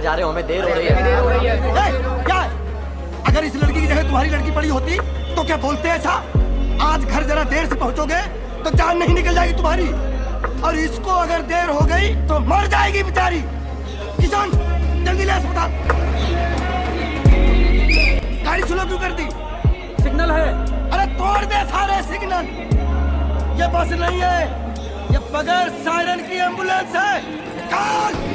जा रहे हो, हमें देर हो रही है। क्या अगर इस लड़की की जगह तुम्हारी लड़की पड़ी होती तो क्या बोलते ऐसा? आज घर जरा देर से पहुंचोगे तो जान नहीं निकल जाएगी तुम्हारी, और इसको अगर देर हो गई तो मर जाएगी बेचारी। किशन जल्दी ले अस्पताल। गाड़ी स्लो क्यों कर दी? सिग्नल है। अरे तोड़ दे सारे सिग्नल। ये बस नहीं है, ये बगैर सायरन की एम्बुलेंस है। निकाल।